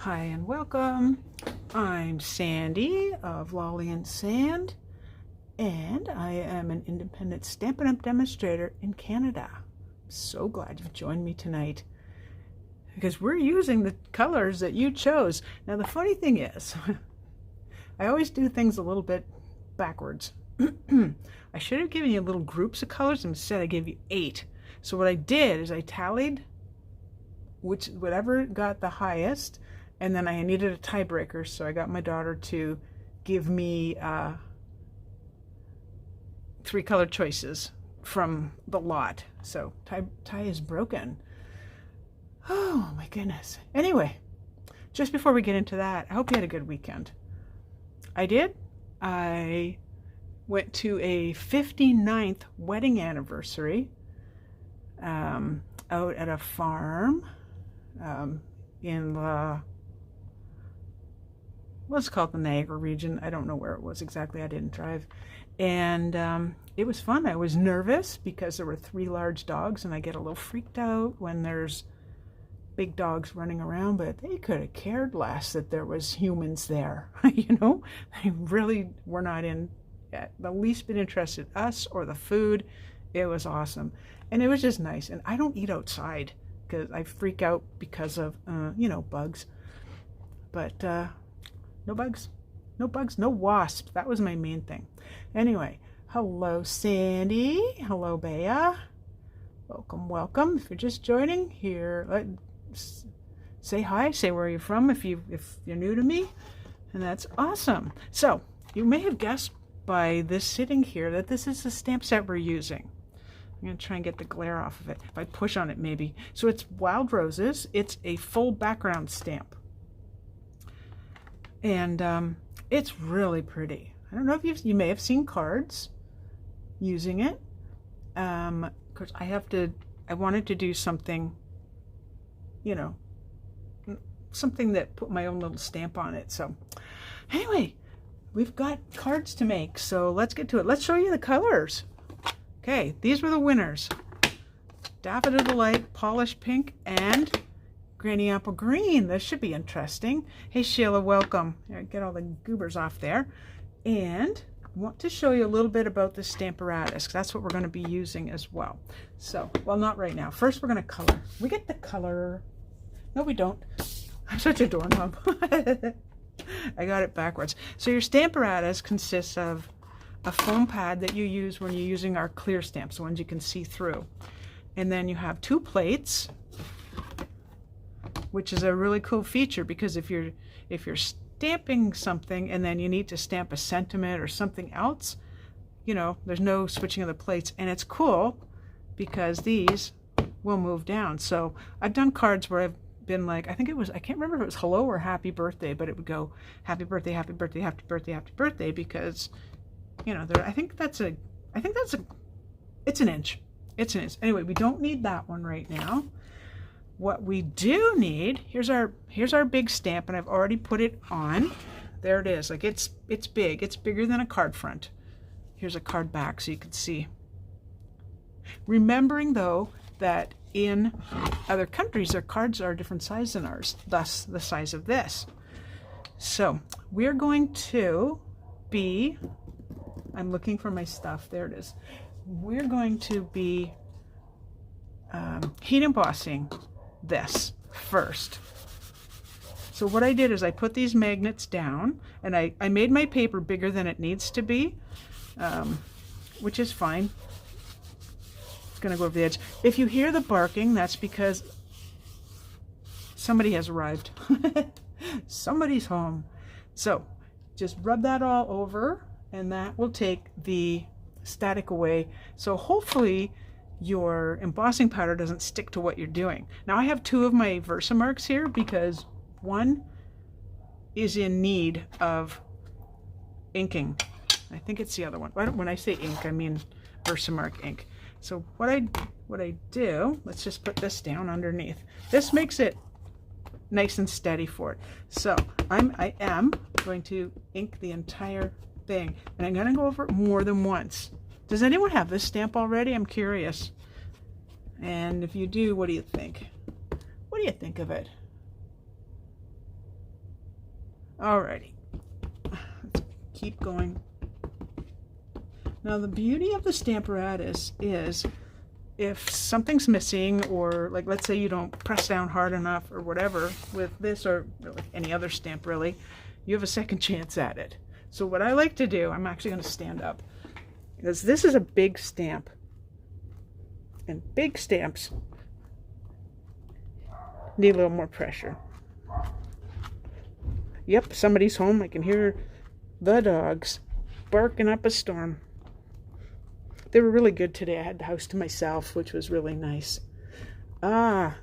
Hi and welcome. I'm Sandy of Lolly and Sand, and I am an independent Stampin' Up! Demonstrator in Canada. I'm so glad you've joined me tonight because we're using the colors that you chose. Now the funny thing is, I always do things a little bit backwards. I should have given you little groups of colors, instead I gave you 8. So what I did is I tallied whatever got the highest, and then I needed a tiebreaker, so I got my daughter to give me 3 color choices from the lot. So tie is broken. Oh my goodness. Anyway, just before we get into that, I hope you had a good weekend. I did. I went to a 59th wedding anniversary out at a farm in the, let's call it the Niagara region. I don't know where it was exactly. I didn't drive. And it was fun. I was nervous because there were 3 large dogs, and I get a little freaked out when there's big dogs running around, but they could have cared less that there was humans there. You know, they really were not in the least bit interested, us or the food. It was awesome. And it was just nice. And I don't eat outside because I freak out because of, you know, bugs. But no bugs, no wasps. That was my main thing. Anyway, hello, Sandy. Hello, Bea. Welcome, welcome. If you're just joining here, say hi, say where you're from if you're new to me. And that's awesome. So you may have guessed by this sitting here that this is the stamp set we're using. I'm going to try and get the glare off of it. If I push on it, maybe. So it's Wild Roses. It's a full background stamp. And it's really pretty. I don't know if you may have seen cards using it. Of course, I wanted to do something, you know, something that put my own little stamp on it. So anyway, we've got cards to make. So let's get to it. Let's show you the colors. Okay, these were the winners. Daffodil Delight, Polished Pink, and Granny Apple Green. This should be interesting. Hey Sheila, welcome. Get all the goobers off there. And I want to show you a little bit about the Stamparatus, because that's what we're going to be using as well. So, well, not right now. First, we're going to color. We get the color. No, we don't. I'm such a doorknob. I got it backwards. So your Stamparatus consists of a foam pad that you use when you're using our clear stamps, the ones you can see through. And then you have 2 plates, which is a really cool feature, because if you're stamping something and then you need to stamp a sentiment or something else, you know, there's no switching of the plates. And it's cool because these will move down. So I've done cards where I've been like, I can't remember if it was hello or happy birthday, but it would go happy birthday, happy birthday, happy birthday, happy birthday, because, you know, it's an inch. It's an inch. Anyway, we don't need that one right now. What we do need, here's our big stamp, and I've already put it on. There it is. Like it's big. It's bigger than a card front. Here's a card back so you can see. Remembering though that in other countries their cards are a different size than ours, thus the size of this. So we're going to be, I'm looking for my stuff. There it is. We're going to be heat embossing this first. So what I did is I put these magnets down, and I made my paper bigger than it needs to be, which is fine. It's gonna go over the edge. If you hear the barking, that's because somebody has arrived. Somebody's home. So just rub that all over, and that will take the static away. So hopefully your embossing powder doesn't stick to what you're doing. Now I have 2 of my Versamarks here because one is in need of inking. I think it's the other one. When I say ink, I mean Versamark ink. So what I do, let's just put this down underneath. This makes it nice and steady for it. So I am going to ink the entire thing, and I'm going to go over it more than once. Does anyone have this stamp already? I'm curious. And if you do, what do you think? What do you think of it? Alrighty, let's keep going. Now the beauty of the Stamparatus is if something's missing, or like let's say you don't press down hard enough or whatever with this, or really any other stamp really, you have a second chance at it. So what I like to do, I'm actually going to stand up, because this is a big stamp, and big stamps need a little more pressure. Yep, somebody's home. I can hear the dogs barking up a storm. They were really good today. I had the house to myself, which was really nice.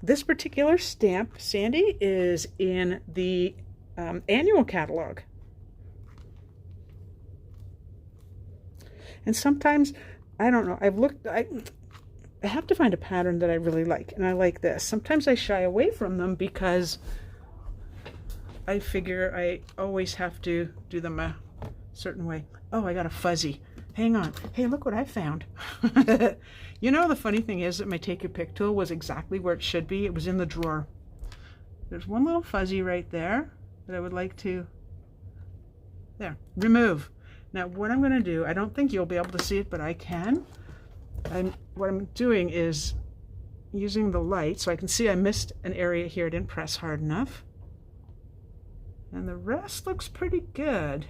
This particular stamp, Sandy, is in the Annual Catalogue. And sometimes, I don't know, I have to find a pattern that I really like, and I like this. Sometimes I shy away from them because I figure I always have to do them a certain way. Oh, I got a fuzzy. Hang on. Hey, look what I found. You know, the funny thing is that my Take Your Pick tool was exactly where it should be. It was in the drawer. There's one little fuzzy right there that I would like to, there, remove. Now what I'm going to do, I don't think you'll be able to see it, but I can. What I'm doing is using the light so I can see I missed an area here. I didn't press hard enough. And the rest looks pretty good.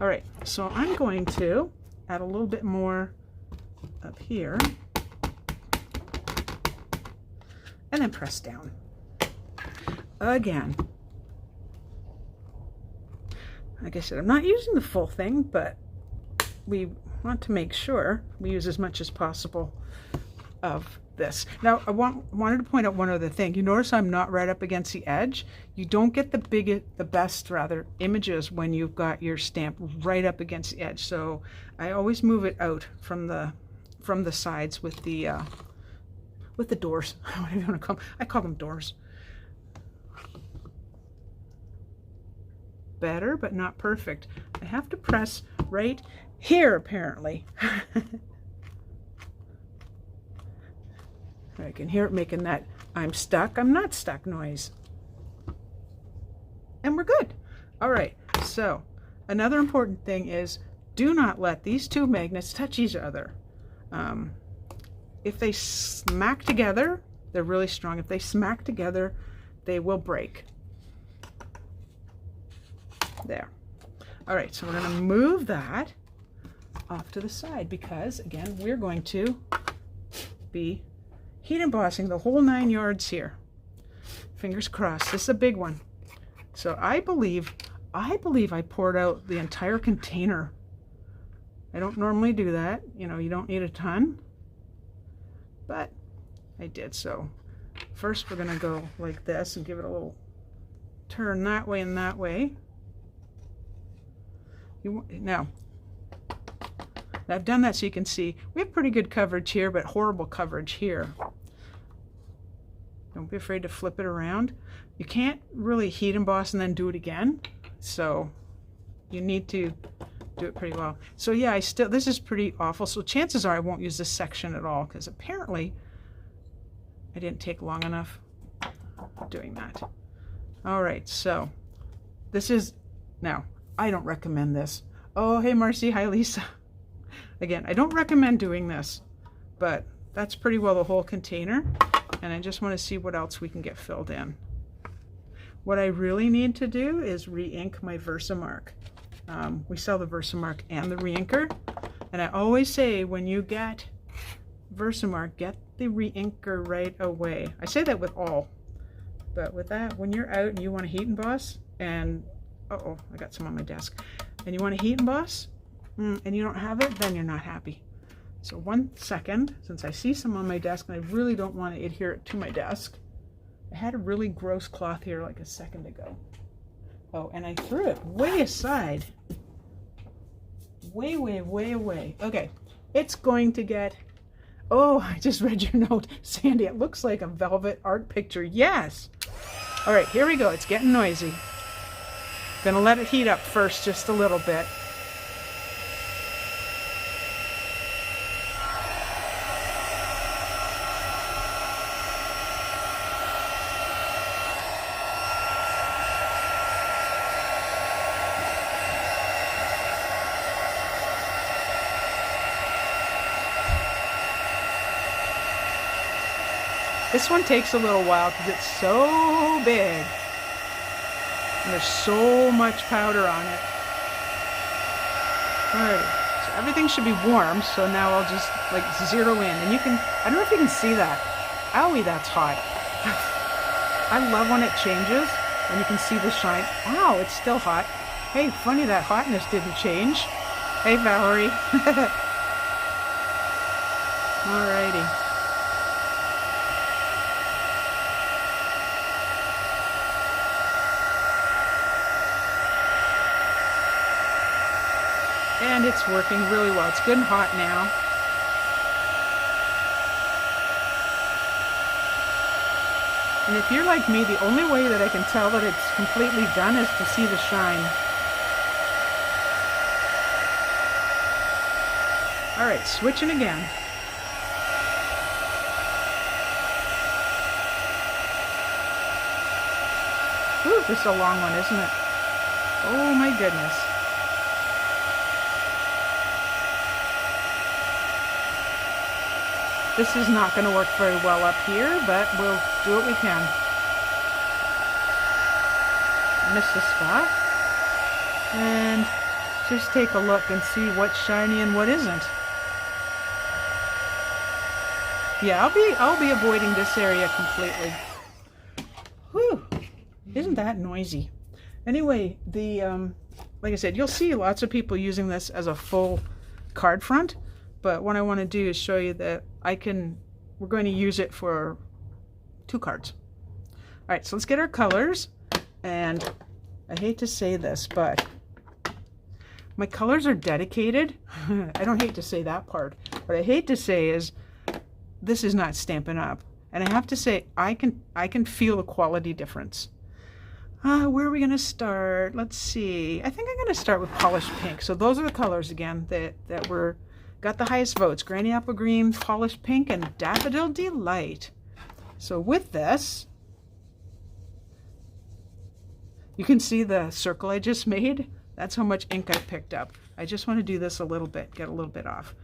All right, so I'm going to add a little bit more up here and then press down again. Like I said, I'm not using the full thing, but we want to make sure we use as much as possible of this. Now, I wanted to point out one other thing. You notice I'm not right up against the edge. You don't get the best images when you've got your stamp right up against the edge. So I always move it out from the sides with the doors. What do you want to call them? I call them doors. Better, but not perfect. I have to press right here, apparently. I can hear it making that I'm stuck, I'm not stuck noise. And we're good. All right, so another important thing is do not let these two magnets touch each other. If they smack together, they're really strong. If they smack together, they will break. There. All right, so we're going to move that off to the side because, again, we're going to be heat embossing the whole 9 yards here. Fingers crossed. This is a big one. So I believe I poured out the entire container. I don't normally do that. You know, you don't need a ton. But I did. So first we're going to go like this and give it a little turn that way and that way. Now, I've done that so you can see we have pretty good coverage here, but horrible coverage here. Don't be afraid to flip it around. You can't really heat emboss and then do it again, so you need to do it pretty well. So yeah, this is pretty awful. So chances are I won't use this section at all because apparently I didn't take long enough doing that. All right, so this is now. I don't recommend this. Oh, hey Marcy, hi Lisa. Again, I don't recommend doing this, but that's pretty well the whole container. And I just want to see what else we can get filled in. What I really need to do is re-ink my Versamark. We sell the Versamark and the re-inker. And I always say when you get Versamark, get the re-inker right away. I say that with all. But with that, when you're out and you want to heat emboss, and uh-oh, I got some on my desk. And you want to heat emboss, and you don't have it, then you're not happy. So 1 second, since I see some on my desk, and I really don't want to adhere it to my desk. I had a really gross cloth here like a second ago. Oh, and I threw it way aside. Way, way, way away. Okay, it's going to get... Oh, I just read your note. Sandy, it looks like a velvet art picture. Yes! All right, here we go. It's getting noisy. Gonna let it heat up first just a little bit. This one takes a little while because it's so big. And there's so much powder on it. Alrighty, so everything should be warm, so now I'll just like zero in. And you can, I don't know if you can see that. Owie, that's hot. I love when it changes and you can see the shine. Ow, it's still hot. Hey, funny that hotness didn't change. Hey, Valerie. Alrighty. And it's working really well. It's good and hot now. And if you're like me, the only way that I can tell that it's completely done is to see the shine. All right, switching again. Ooh, this is a long one, isn't it? Oh my goodness. This is not going to work very well up here, but we'll do what we can. Missed a spot. And just take a look and see what's shiny and what isn't. Yeah, I'll be avoiding this area completely. Whew, isn't that noisy? Anyway, like I said, you'll see lots of people using this as a full card front. But what I want to do is show you that we're going to use it for 2 cards. All right, so let's get our colors. And I hate to say this, but my colors are dedicated. I don't hate to say that part. What I hate to say is this is not Stampin' Up. And I have to say, I can feel the quality difference. Where are we going to start? Let's see. I think I'm going to start with Polished Pink. So those are the colors again that got the highest votes. Granny Apple Green, Polished Pink, and Daffodil Delight. So with this, you can see the circle I just made. That's how much ink I picked up. I just want to do this a little bit, get a little bit off.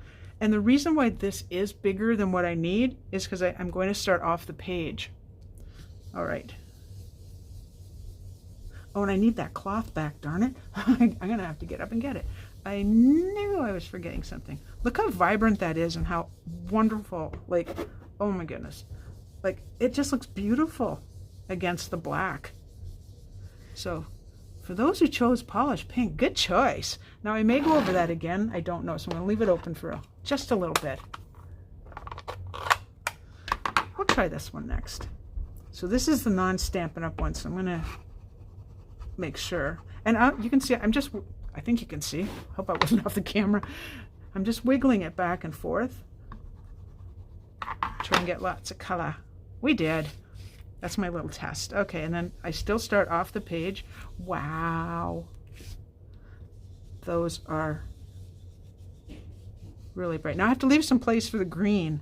And the reason why this is bigger than what I need is because I'm going to start off the page. All right. Oh, and I need that cloth back, darn it. I'm going to have to get up and get it. I knew I was forgetting something. Look how vibrant that is and how wonderful. Like, oh my goodness. Like, it just looks beautiful against the black. So, for those who chose Polished Pink, good choice. Now, I may go over that again. I don't know, so I'm going to leave it open for just a little bit. I'll try this one next. So this is the non-Stampin' Up one, so I'm going to make sure. And you can see, I think you can see. Hope I wasn't off the camera. I'm just wiggling it back and forth. Try and get lots of color. We did. That's my little test. Okay, and then I still start off the page. Wow. Those are really bright. Now I have to leave some place for the green,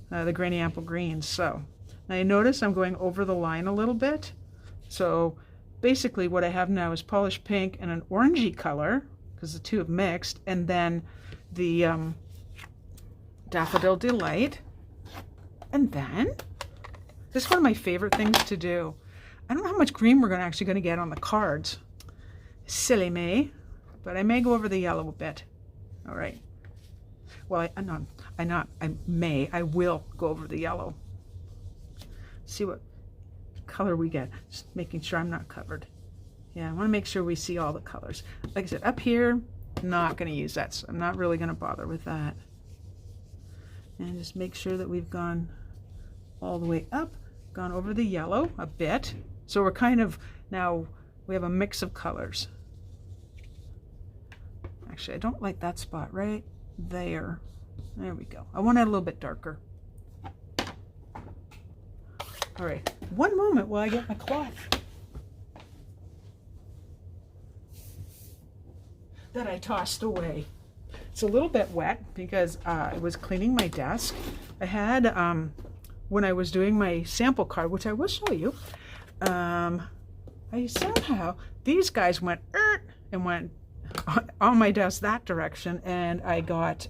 the Granny Apple Green. So now you notice I'm going over the line a little bit. So basically what I have now is Polished Pink and an orangey color, because the two have mixed, and then the Daffodil Delight. And then, this is one of my favorite things to do. I don't know how much green we're actually going to get on the cards. Silly me. But I may go over the yellow a bit. All right. Well, I will go over the yellow. See what color we get. Just making sure I'm not covered. Yeah, I want to make sure we see all the colors. Like I said, up here, not going to use that. So I'm not really going to bother with that. And just make sure that we've gone all the way up, gone over the yellow a bit. So we're kind of, now we have a mix of colors. Actually, I don't like that spot right there. There we go. I want it a little bit darker. All right, one moment while I get my cloth that I tossed away. It's a little bit wet because I was cleaning my desk. I had, when I was doing my sample card, which I will show you, I somehow, these guys went and went on my desk that direction, and I got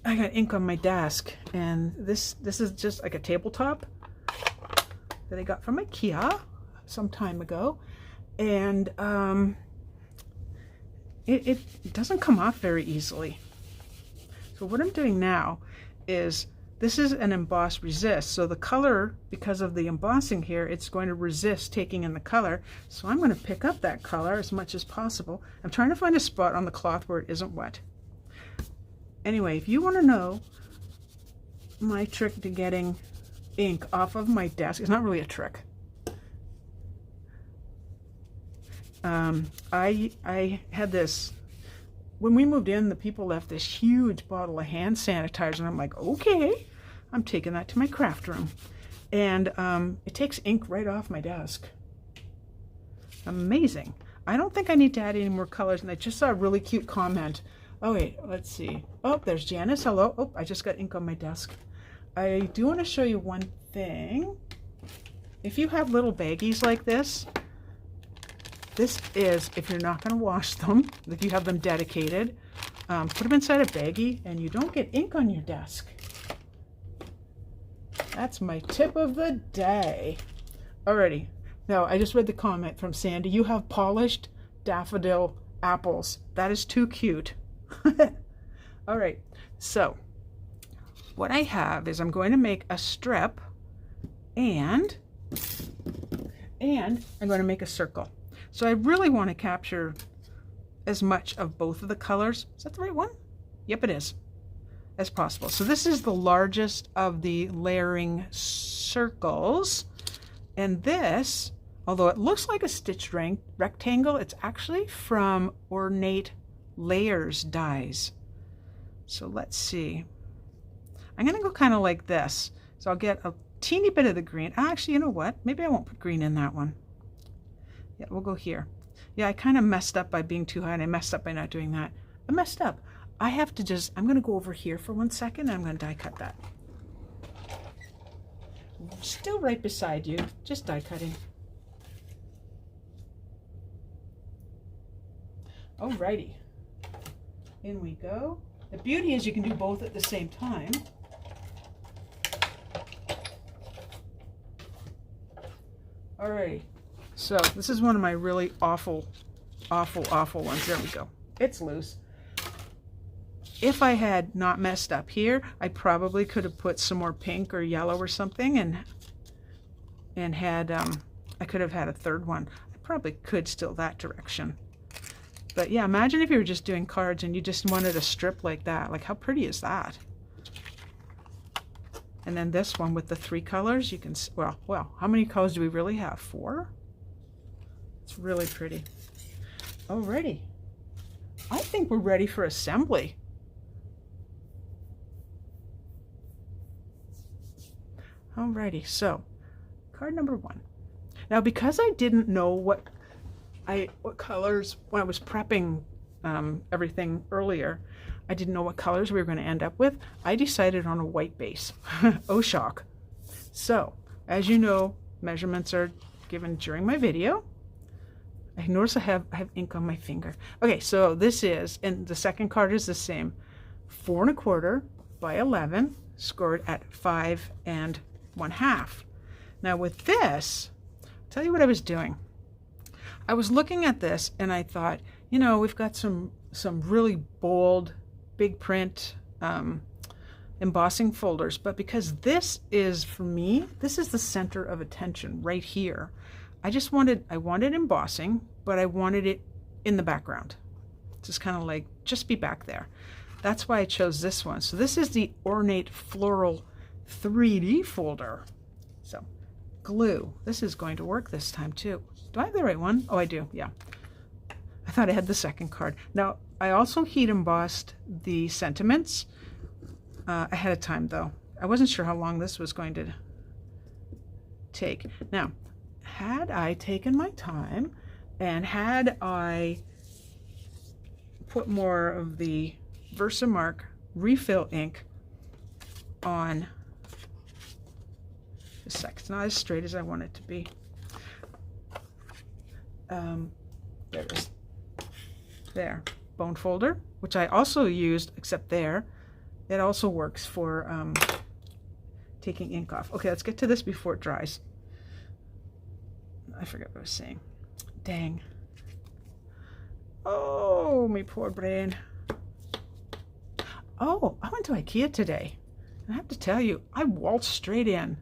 I got ink on my desk, and this is just like a tabletop that I got from IKEA some time ago, and it doesn't come off very easily. So what I'm doing now is, this is an emboss resist, so the color, because of the embossing here, it's going to resist taking in the color. So I'm going to pick up that color as much as possible. I'm trying to find a spot on the cloth where it isn't wet. Anyway, if you want to know my trick to getting ink off of my desk, it's not really a trick. I had this, when we moved in, the people left this huge bottle of hand sanitizer, and I'm like, okay, I'm taking that to my craft room. And it takes ink right off my desk. Amazing. I don't think I need to add any more colors, and I just saw a really cute comment. Oh wait, let's see. Oh, there's Janice. Hello. Oh, I just got ink on my desk. I do want to show you one thing. If you have little baggies like this is, if you're not going to wash them, if you have them dedicated, put them inside a baggie and you don't get ink on your desk. That's my tip of the day. Alrighty. Now, I just read the comment from Sandy. You have polished daffodil apples. That is too cute. All right, so what I have is I'm going to make a strip, and I'm going to make a circle. So I really want to capture as much of both of the colors. Is that the right one? Yep, it is. As possible. So this is the largest of the layering circles, and this, although it looks like a stitched rectangle, it's actually from Ornate Layers dies. So let's see. I'm going to go kind of like this. So I'll get a teeny bit of the green. Actually, you know what? Maybe I won't put green in that one. Yeah, we'll go here. Yeah, I kind of messed up by being too high, and I messed up by not doing that. I messed up. I have to just, I'm going to go over here for 1 second, and I'm going to die cut that. Still right beside you, just die cutting. Alrighty. In we go. The beauty is you can do both at the same time. Alrighty. So this is one of my really awful ones. There we go. It's loose. If I had not messed up here, I probably could have put some more pink or yellow or something, and had I could have had a third one. I probably could still that direction. But yeah, imagine if you were just doing cards and you just wanted a strip like that. Like, how pretty is that? And then this one with the 3 colors, you can, well, how many colors do we really have? 4? It's really pretty. Alrighty. I think we're ready for assembly. Alrighty, so card number 1. Now, because I didn't know what colors, when I was prepping everything earlier, I didn't know what colors we were going to end up with. I decided on a white base. Oh, shock. So, as you know, measurements are given during my video. I notice I have ink on my finger. Okay, so this is, and the second card is the same, 4 1/4 by 11, scored at 5 1/2. Now with this, I'll tell you what I was doing. I was looking at this and I thought, you know, we've got some really bold, big print embossing folders, but because this is, for me, this is the center of attention right here. I wanted embossing, but I wanted it in the background. Just kind of like, just be back there. That's why I chose this one. So this is the Ornate Floral 3D folder. So glue. This is going to work this time too. Do I have the right one? Oh, I do. Yeah. I thought I had the second card. Now, I also heat embossed the sentiments ahead of time, though. I wasn't sure how long this was going to take. Now, had I taken my time and had I put more of the Versamark refill ink on, just a sec, it's not as straight as I want it to be. There it is. There, bone folder, which I also used, except there, It also works for taking ink off. Okay, let's get to this before it dries. I forgot what I was saying. Dang. Oh, me poor brain. Oh, I went to IKEA today. I have to tell you, I waltzed straight in.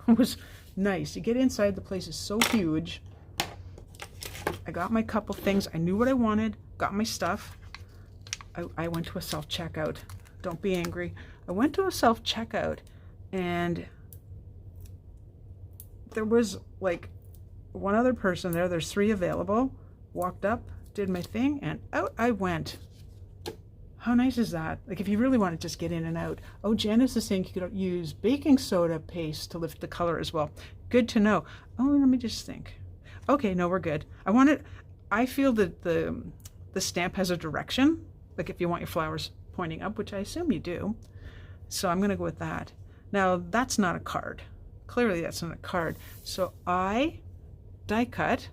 It was nice. You get inside, the place is so huge. I got my couple things. I knew what I wanted, got my stuff. I went to a self-checkout. Don't be angry. I went to a self-checkout and there was like one other person there. There's 3 available. Walked up, did my thing, and out I went. How nice is that? Like if you really want to just get in and out. Oh, Janice is saying you could use baking soda paste to lift the color as well. Good to know. Oh, let me just think. Okay, no, we're good. I feel that the stamp has a direction. Like if you want your flowers pointing up, which I assume you do. So I'm going to go with that. Now that's not a card. Clearly that's not a card. So I die cut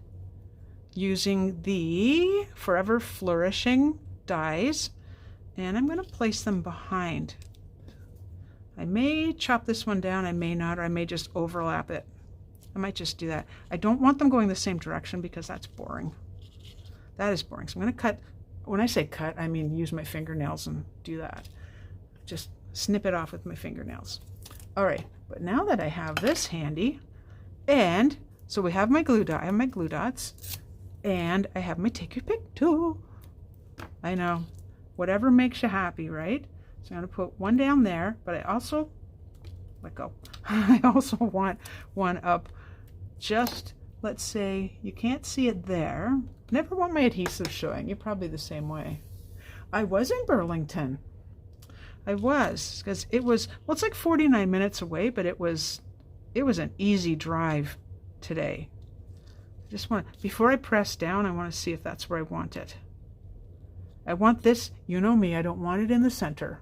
using the Forever Flourishing dies, and I'm going to place them behind. I may chop this one down, I may not, or I may just overlap it. I might just do that. I don't want them going the same direction because that's boring. That is boring. So I'm going to cut. When I say cut, I mean use my fingernails and do that. Just snip it off with my fingernails. All right, but now that I have this handy, and so we have my glue dot, I have my glue dots, and I have my take your pick tool. I know, whatever makes you happy, right? So I'm going to put one down there, but I also, let go. I also want one up just, let's say, you can't see it there. Never want my adhesive showing. You're probably the same way. I was in Burlington. I was, because it was, well, it's like 49 minutes away, but it was an easy drive today. I just want, before I press down, I want to see if that's where I want it. I want this, you know me, I don't want it in the center.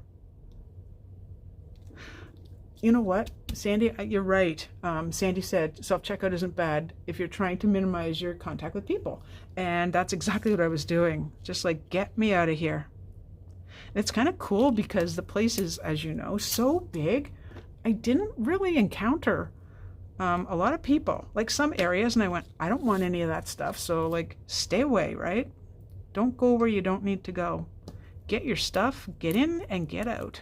You know what, Sandy, you're right. Sandy said self-checkout isn't bad if you're trying to minimize your contact with people. And that's exactly what I was doing. Just like, get me out of here. And it's kind of cool because the place is, as you know, so big. I didn't really encounter a lot of people. Like some areas, and I went, I don't want any of that stuff. So like, stay away, right? Don't go where you don't need to go. Get your stuff, get in and get out.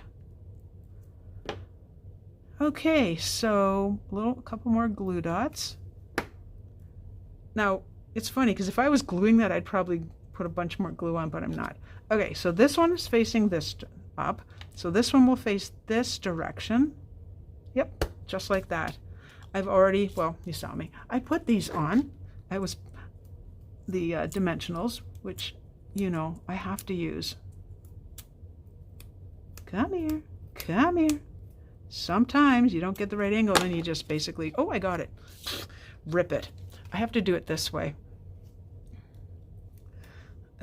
Okay, so a couple more glue dots. Now, it's funny because if I was gluing that, I'd probably put a bunch more glue on, but I'm not. Okay, so this one is facing this up. So this one will face this direction. Yep, just like that. I've already, well, you saw me. I put these on. I was the dimensionals, which, you know, I have to use. Come here, come here. Sometimes you don't get the right angle and you just basically, oh, I got it. Rip it. I have to do it this way.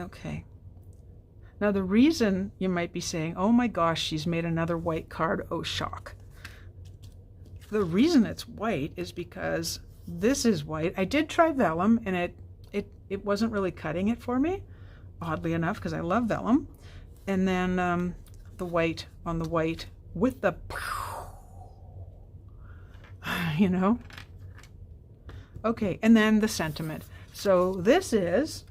Okay. Now the reason you might be saying, oh my gosh, she's made another white card, oh shock. The reason it's white is because this is white. I did try vellum and it wasn't really cutting it for me, oddly enough, because I love vellum. And then the white on the white with the, you know. Okay, and then the sentiment. So this is,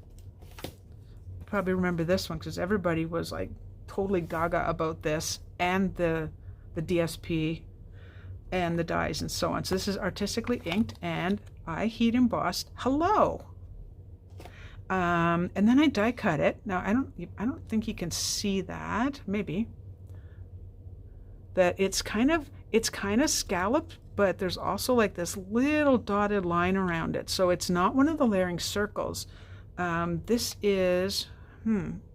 you probably remember this one because everybody was like totally gaga about this and the DSP and the dies and so on. So this is artistically inked and I heat embossed hello. And then I die cut it. Now I don't think you can see that. Maybe that it's kind of scalloped, but there's also like this little dotted line around it. So it's not one of the layering circles. This is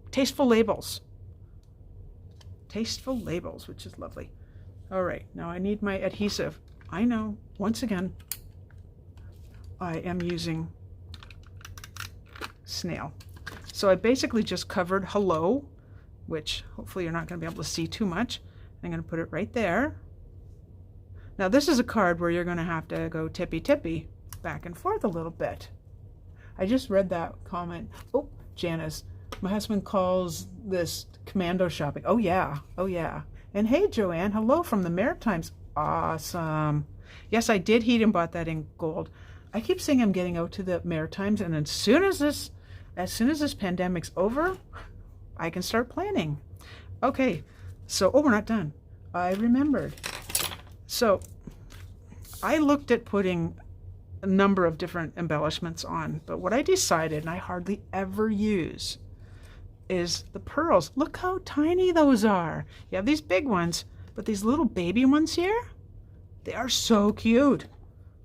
Tasteful Labels. Tasteful Labels, which is lovely. All right, now I need my adhesive. I know, once again, I am using snail. So I basically just covered hello, which hopefully you're not going to be able to see too much. I'm going to put it right there. Now this is a card where you're going to have to go tippy-tippy back and forth a little bit. I just read that comment. Oh, Janice, my husband calls this commando shopping. Oh yeah, oh yeah. And hey, Joanne, hello from the Maritimes. Awesome. Yes, I did heat and bought that in gold. I keep saying I'm getting out to the Maritimes, and as soon as this pandemic's over, I can start planning. Okay, so, oh, we're not done. I remembered. So I looked at putting a number of different embellishments on, but what I decided, and I hardly ever use, is the pearls. Look how tiny those are. You have these big ones, but these little baby ones here, they are so cute.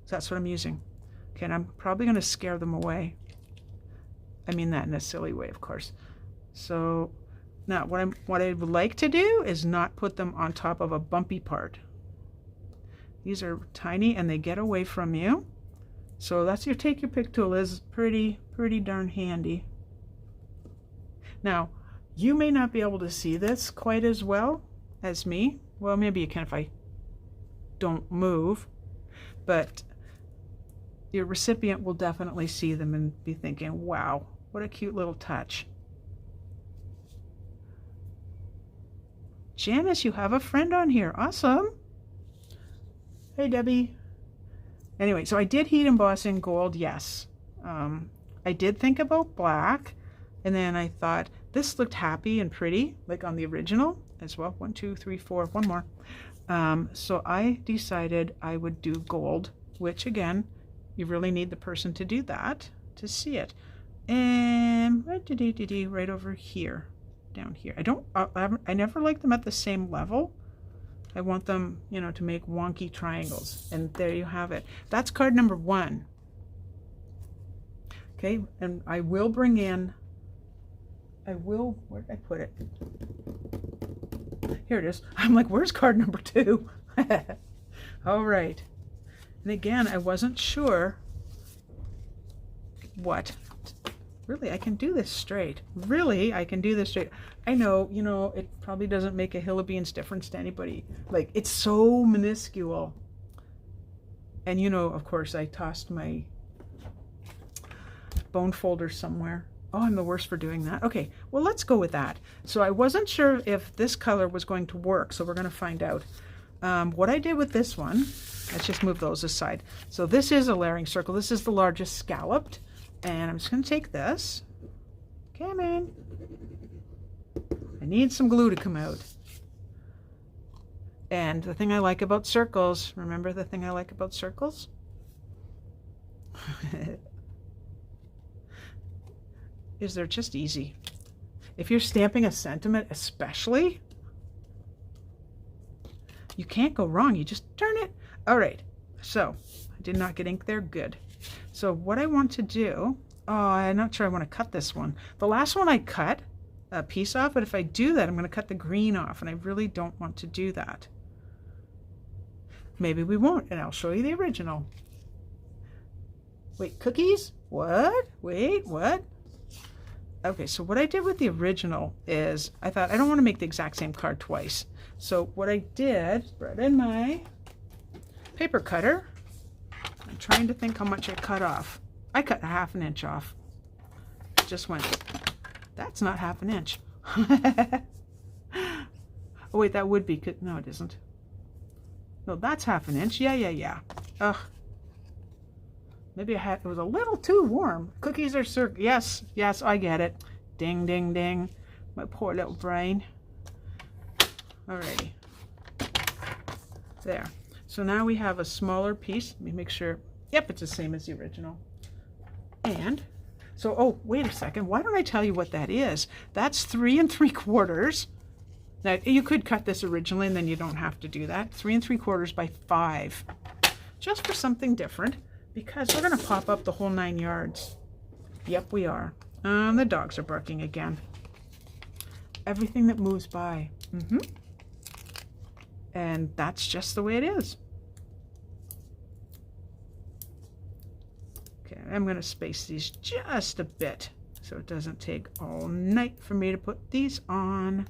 So that's what I'm using. Okay, and I'm probably going to scare them away. I mean that in a silly way, of course. So now what I would like to do is not put them on top of a bumpy part. These are tiny and they get away from you. So that's your take your pick tool is pretty darn handy. Now, you may not be able to see this quite as well as me. Well, maybe you can if I don't move, but your recipient will definitely see them and be thinking, wow, what a cute little touch. Janice, you have a friend on here. Awesome. Hey, Debbie. Anyway, so I did heat emboss in gold, yes. I did think about black, and then I thought this looked happy and pretty, like on the original as well. 1, 2, 3, 4, one more. So I decided I would do gold, which again, you really need the person to do that to see it. And right over here, down here. I never like them at the same level. I want them, you know, to make wonky triangles. And there you have it. That's card number 1. Okay, and I will bring in, where did I put it? Here it is. I'm like, where's card number 2? All right. And again, I wasn't sure what. Really, I can do this straight. Really, I can do this straight. I know, you know, it probably doesn't make a hill of beans difference to anybody. Like, it's so minuscule. And you know, of course, I tossed my bone folder somewhere. Oh, I'm the worst for doing that. Okay, well, let's go with that. So I wasn't sure if this color was going to work, so we're going to find out. What I did with this one, let's just move those aside. So this is a layering circle. This is the largest scalloped. And I'm just going to take this. Come in. I need some glue to come out. And the thing I like about circles, remember the thing I like about circles? Is they're just easy. If you're stamping a sentiment especially, you can't go wrong. You just turn it. All right. So I did not get ink there. Good. So what I want to do, oh, I'm not sure I want to cut this one. The last one I cut a piece off, but if I do that, I'm going to cut the green off, and I really don't want to do that. Maybe we won't, and I'll show you the original. Wait, cookies? What? Wait, what? Okay, so what I did with the original is I thought I don't want to make the exact same card twice. So what I did, brought in my paper cutter. I'm trying to think how much I cut off. I cut 1/2 inch off. Just went, that's not 1/2 inch. Oh wait, that would be, no it isn't. No, that's 1/2 inch. Yeah. Ugh. Maybe it was a little too warm. Cookies are yes, I get it. Ding, ding, ding. My poor little brain. Alrighty. There. So now we have a smaller piece. Let me make sure. Yep, it's the same as the original. And so, oh, wait a second. Why don't I tell you what that is? That's 3 3/4. Now, you could cut this originally and then you don't have to do that. 3 3/4 by 5. Just for something different, because we're going to pop up the whole 9 yards. Yep, we are. The dogs are barking again. Everything that moves by. And that's just the way it is. Okay, I'm going to space these just a bit so it doesn't take all night for me to put these on.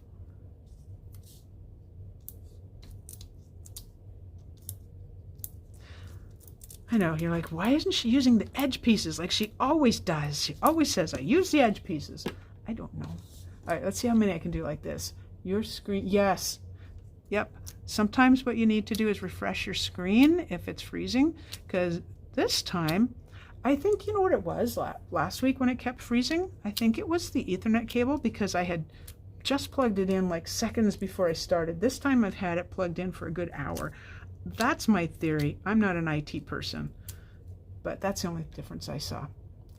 I know, you're like, why isn't she using the edge pieces like she always does? She always says, I use the edge pieces. I don't know. All right, let's see how many I can do like this. Your screen, yes. Yep. Sometimes what you need to do is refresh your screen if it's freezing, because this time, I think, you know what it was last week when it kept freezing? I think it was the Ethernet cable, because I had just plugged it in like seconds before I started. This time I've had it plugged in for a good hour. That's my theory. I'm not an IT person, but that's the only difference I saw,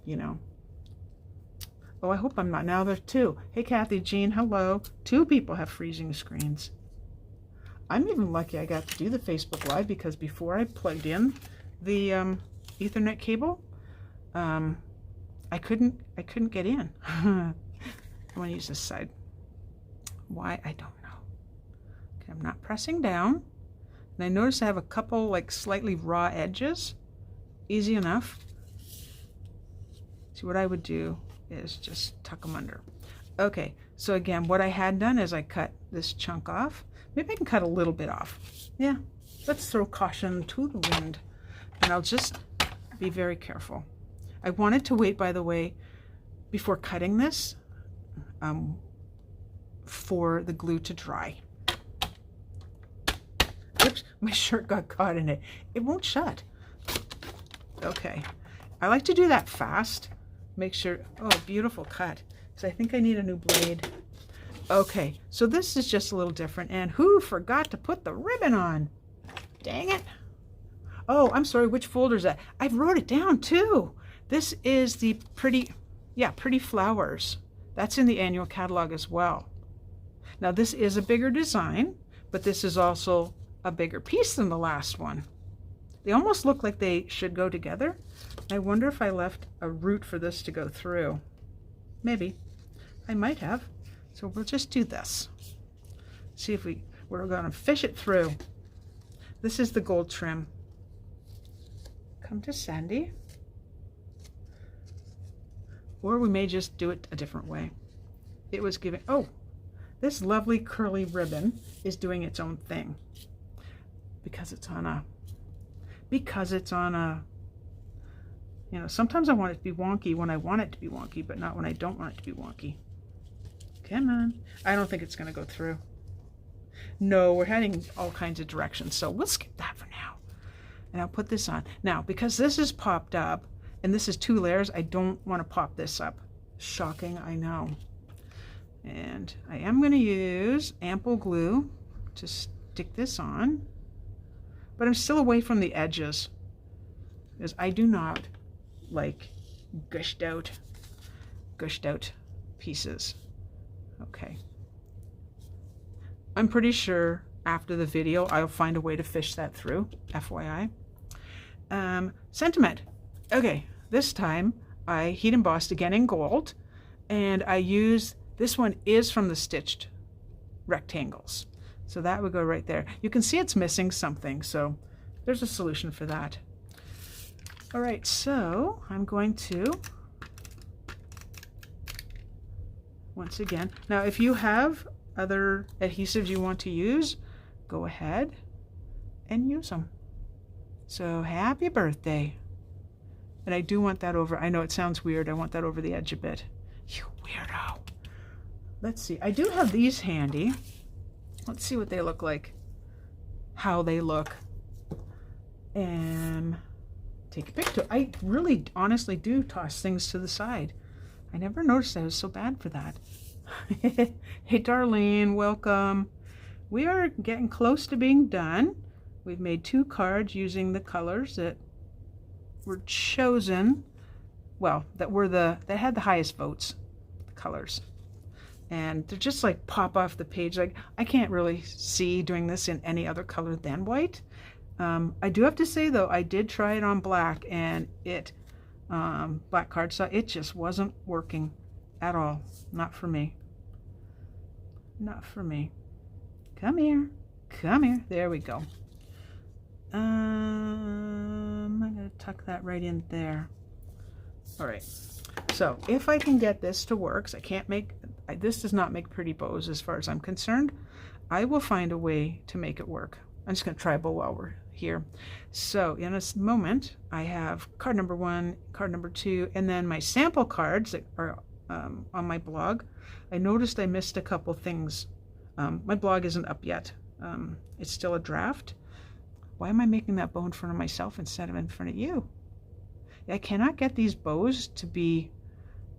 you know. Oh, I hope I'm not. Now there's two. Hey, Kathy, Jean, hello. Two people have freezing screens. I'm even lucky I got to do the Facebook Live, because before I plugged in the Ethernet cable, I couldn't get in. I want to use this side. Why? I don't know. Okay, I'm not pressing down. And I notice I have a couple like slightly raw edges. Easy enough. See, what I would do is just tuck them under. Okay, so again, what I had done is I cut this chunk off. Maybe I can cut a little bit off. Yeah, let's throw caution to the wind. And I'll just be very careful. I wanted to wait, by the way, before cutting this, for the glue to dry. Oops, my shirt got caught in it. It won't shut. Okay, I like to do that fast. Make sure, oh, beautiful cut. So I think I need a new blade. Okay, so this is just a little different. And who forgot to put the ribbon on? Dang it. Oh, I'm sorry, which folder is that? I wrote it down too. This is the pretty flowers. That's in the annual catalog as well. Now this is a bigger design, but this is also a bigger piece than the last one. They almost look like they should go together. I wonder if I left a route for this to go through. Maybe. I might have. So we'll just do this. See if we're going to fish it through. This is the gold trim. Come to Sandy. Or we may just do it a different way. It was giving, oh, this lovely curly ribbon is doing its own thing. Because it's on a, you know, sometimes I want it to be wonky when I want it to be wonky, but not when I don't want it to be wonky. Come on. I don't think it's going to go through. No, we're heading all kinds of directions, so we'll skip that for now. And I'll put this on. Now, because this is popped up, and this is 2 layers, I don't want to pop this up. Shocking, I know. And I am going to use ample glue to stick this on. But I'm still away from the edges, because I do not like gushed out pieces. Okay. I'm pretty sure after the video I'll find a way to fish that through, FYI. Sentiment. Okay, this time I heat embossed again in gold, and I use, this one is from the stitched rectangles. So that would go right there. You can see it's missing something, so there's a solution for that. All right, so I'm going to, once again, now if you have other adhesives you want to use, go ahead and use them. So happy birthday. And I do want that over, I know it sounds weird, I want that over the edge a bit. You weirdo. Let's see, I do have these handy. Let's see what they look like, how they look. And take a picture. I really honestly do toss things to the side. I never noticed I was so bad for that. Hey Darlene, welcome. We are getting close to being done. We've made 2 cards using the colors that were chosen, well, that had the highest votes, the colors. And they're just like pop off the page. Like I can't really see doing this in any other color than white. I do have to say though, I did try it on black, and it, black cardstock, it just wasn't working at all. Not for me. Not for me. Come here. Come here. There we go. I'm going to tuck that right in there. All right. So if I can get this to work, 'cause I can't make, this does not make pretty bows as far as I'm concerned, I will find a way to make it work. I'm just going to try a bow while we're here. So in a moment, I have card number 1, card number 2, and then my sample cards that are on my blog. I noticed I missed a couple things. My blog isn't up yet, it's still a draft. Why am I making that bow in front of myself instead of in front of you? I cannot get these bows to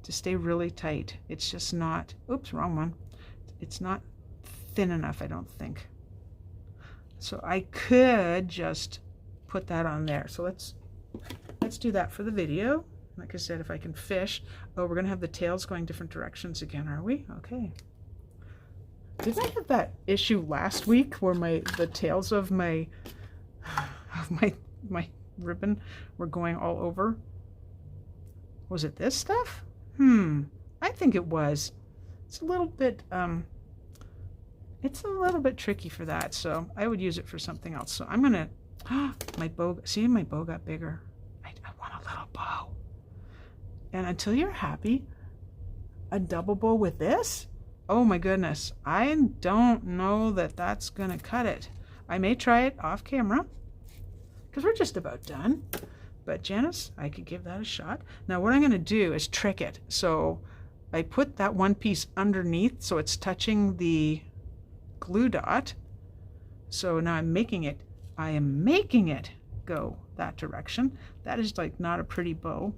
stay really tight. It's just not, oops, wrong one. It's not thin enough, I don't think. So I could just put that on there. So let's do that for the video. Like I said, if I can fish. Oh, we're gonna have the tails going different directions again, are we? Okay. Did I have that issue last week where the tails of my ribbon were going all over? Was it this stuff? I think it was. It's a little bit tricky for that, so I would use it for something else. So I'm gonna my bow got bigger. I want a little bow. And until you're happy, a double bow with this? Oh my goodness, I don't know that that's gonna cut it. I may try it off camera because we're just about done. But Janice, I could give that a shot. Now what I'm gonna do is trick it. So I put that one piece underneath so it's touching the glue dot. So now I am making it go that direction. That is like not a pretty bow.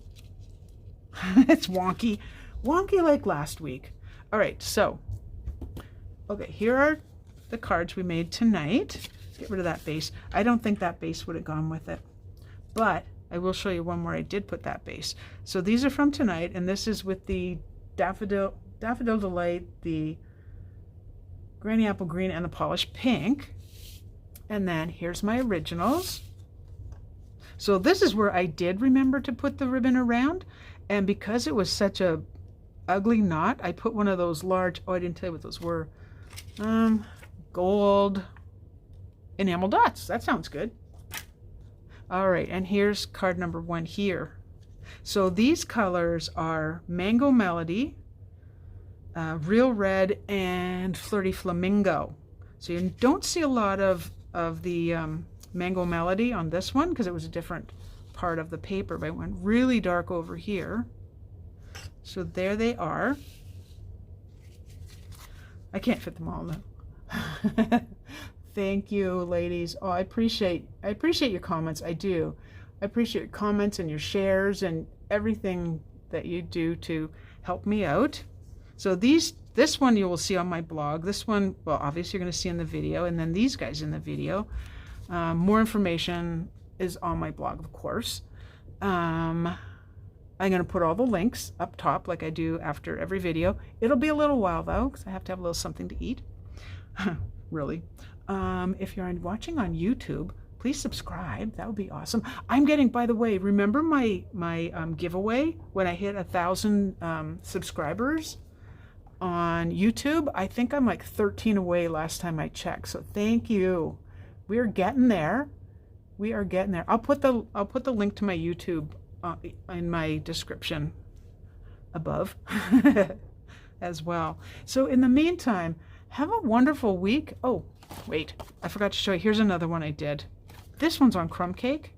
It's wonky like last week. All right, so, okay, here are the cards we made tonight. Get rid of that base. I don't think that base would have gone with it, but I will show you one where I did put that base. So these are from tonight, and this is with the Daffodil Delight, the Granny Apple Green, and the Polished Pink. And then here's my originals. So this is where I did remember to put the ribbon around, and because it was such a ugly knot, I put one of those large, oh, I didn't tell you what those were, gold enamel dots. That sounds good. All right, and here's card number 1 here. So these colors are Mango Melody, Real Red, and Flirty Flamingo. So you don't see a lot of the Mango Melody on this one because it was a different part of the paper, but I went really dark over here. So there they are. I can't fit them all though. Thank you, ladies. Oh, I appreciate your comments. I do. I appreciate your comments and your shares and everything that you do to help me out. So this one you will see on my blog. This one, well, obviously you're going to see in the video, and then these guys in the video. More information is on my blog, of course. I'm going to put all the links up top like I do after every video. It'll be a little while though, because I have to have a little something to eat. Really. If you're watching on YouTube, please subscribe. That would be awesome. I'm getting, by the way, remember my giveaway when I hit 1,000 subscribers on YouTube? I think I'm like 13 away last time I checked. So thank you. We're getting there. We are getting there. I'll put the link to my YouTube in my description above as well. So in the meantime, have a wonderful week. Oh, wait, I forgot to show you. Here's another one I did. This one's on crumb cake.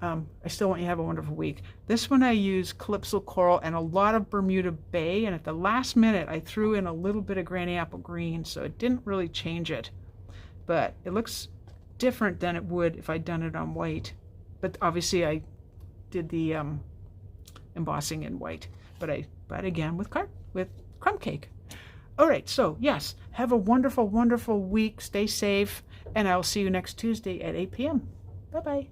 I still want you to have a wonderful week. This one I used Calypso Coral and a lot of Bermuda Bay, and at the last minute I threw in a little bit of Granny Apple Green, so it didn't really change it. But it looks different than it would if I'd done it on white. But obviously I did the embossing in white, but again with crumb cake. All right, so yes, have a wonderful, wonderful week. Stay safe, and I'll see you next Tuesday at 8 p.m. Bye-bye.